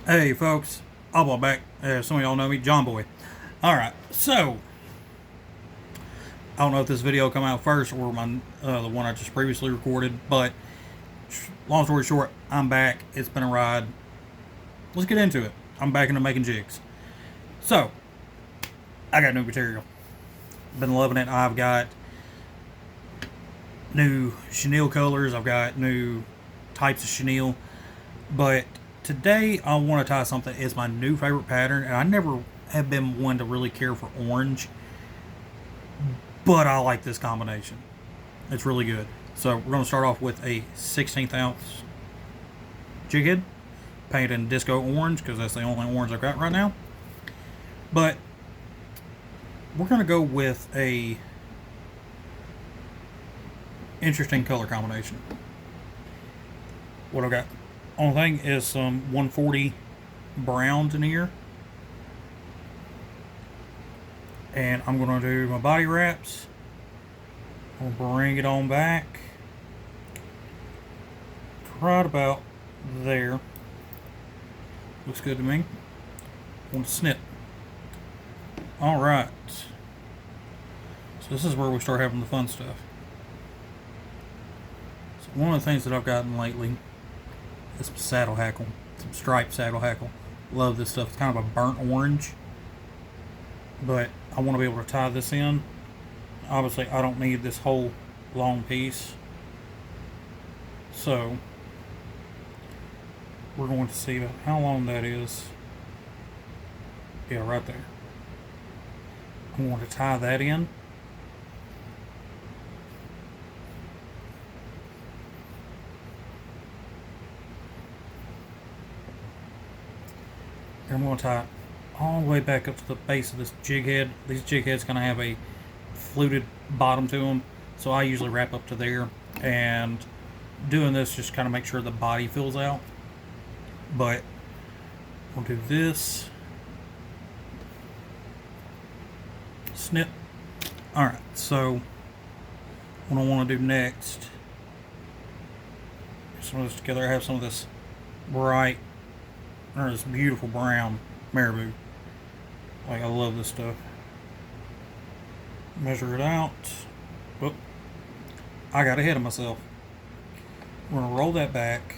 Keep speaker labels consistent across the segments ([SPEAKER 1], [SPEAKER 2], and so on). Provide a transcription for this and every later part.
[SPEAKER 1] Hey folks, I'll be back. Some of y'all know me, John Boy. Alright, so I don't know if this video come out first or the one I just previously recorded, but long story short, I'm back. It's been a ride. Let's get into it. I'm back into making jigs. So, I got new material. Been loving it. I've got new chenille colors. I've got new types of chenille. But today I want to tie something. It's my new favorite pattern, and I never have been one to really care for orange, but I like this combination. It's really good. So we're going to start off with a 16th ounce jig head, painted in disco orange because that's the only orange I've got right now. But we're going to go with a interesting color combination. What I've got only thing is some 140 browns in here. And I'm going to do my body wraps. I'll bring it on back. Right about there. Looks good to me. Want to snip. Alright. So this is where we start having the fun stuff. So one of the things that I've gotten lately is some saddle hackle. Some striped saddle hackle. Love this stuff. It's kind of a burnt orange. But I want to be able to tie this in. Obviously I don't need this whole long piece. So we're going to see how long that is. Yeah, right there. I'm going to tie that in. And I'm going to tie it all the way back up to the base of this jig head. These jig heads going to have a fluted bottom to them, so I usually wrap up to there, and doing this just kind of make sure the body fills out. But we'll do this, snip. Alright, so what I want to do next, some of this together. I have some of this bright, or this beautiful brown marabou. Like, I love this stuff. Measure it out. Whoop. I got ahead of myself. We're going to roll that back.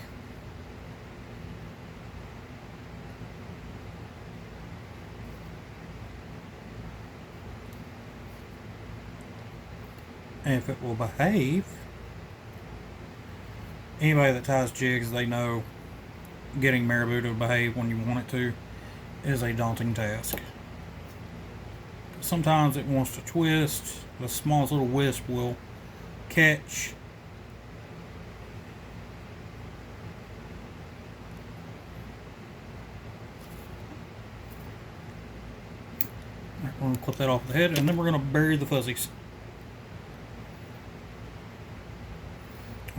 [SPEAKER 1] And if it will behave, anybody that ties jigs, they know getting marabou to behave when you want it to is a daunting task. Sometimes it wants to twist. The smallest little wisp will catch. We're going to clip that off the head, and then we're going to bury the fuzzies.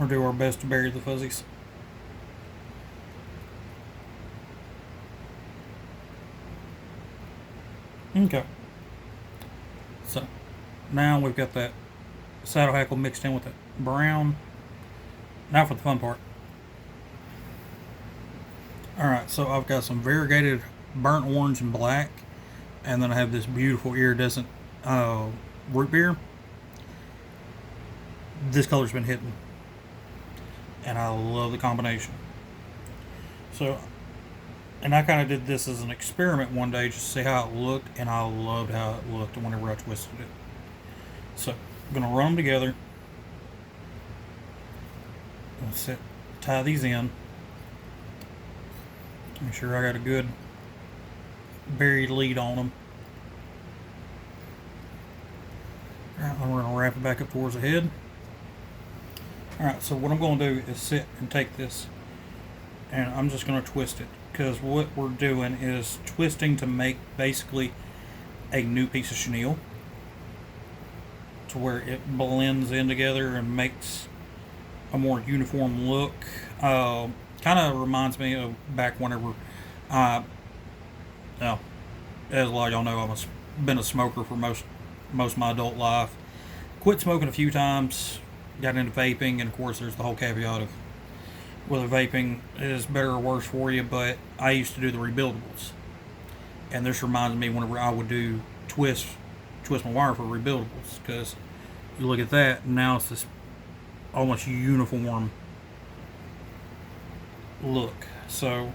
[SPEAKER 1] Or do our best to bury the fuzzies. Okay. So, now we've got that saddle hackle mixed in with that brown. Now for the fun part. Alright, so I've got some variegated burnt orange and black. And then I have this beautiful iridescent root beer. This color's been hitting. And I love the combination. So, and I kind of did this as an experiment one day just to see how it looked, and I loved how it looked whenever I twisted it. So, I'm going to run them together. I'm going to tie these in. Make sure I got a good buried lead on them. Alright, then we're going to wrap it back up towards the head. Alright, so what I'm going to do is sit and take this, and I'm just going to twist it, because what we're doing is twisting to make basically a new piece of chenille to where it blends in together and makes a more uniform look. Kind of reminds me of back whenever now, as a lot of y'all know, I've been a smoker for most of my adult life. Quit smoking a few times, got into vaping, and of course there's the whole caveat of whether vaping is better or worse for you, but I used to do the rebuildables. And this reminds me whenever I would do twist my wire for rebuildables, because you look at that, and now it's this almost uniform look. So,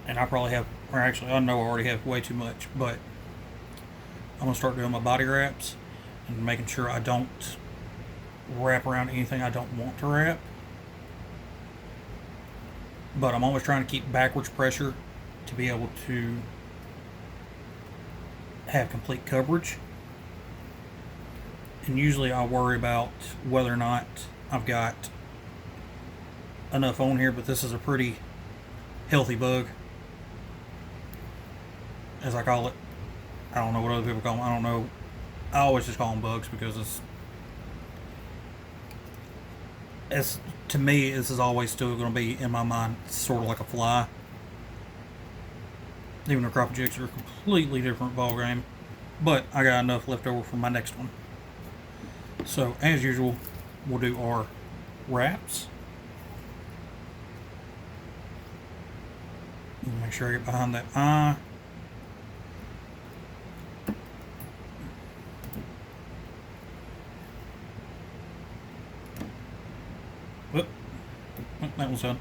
[SPEAKER 1] and I probably have, or actually I know I already have way too much, but I'm going to start doing my body wraps and making sure I don't wrap around anything I don't want to wrap. But I'm always trying to keep backwards pressure to be able to have complete coverage. And usually I worry about whether or not I've got enough on here, but this is a pretty healthy bug, as I call it. I don't know what other people call them. I don't know. I always just call them bugs because it's to me, this is always still going to be in my mind sort of like a fly. Even though crappie jigs are a completely different ball game, but I got enough left over for my next one. So as usual, we'll do our wraps. Make sure I get behind that eye. Whoop. That one's done.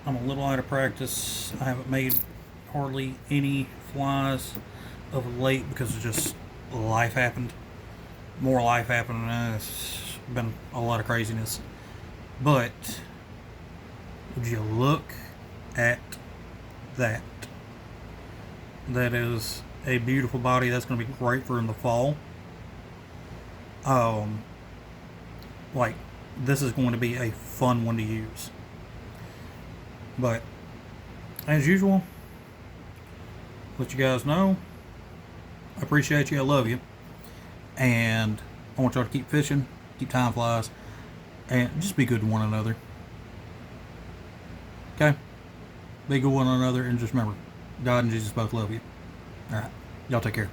[SPEAKER 1] I'm a little out of practice. I haven't made hardly any flies of late because of just life happened. More life happened. It's been a lot of craziness. But would you look at that? That is a beautiful body. That's going to be great for in the fall. Like, this is going to be a fun one to use. But as usual, let you guys know, I appreciate you, I love you, and I want y'all to keep fishing, keep time flies, and just be good to one another. Okay? Be good to one another, and just remember, God and Jesus both love you. Alright, y'all take care.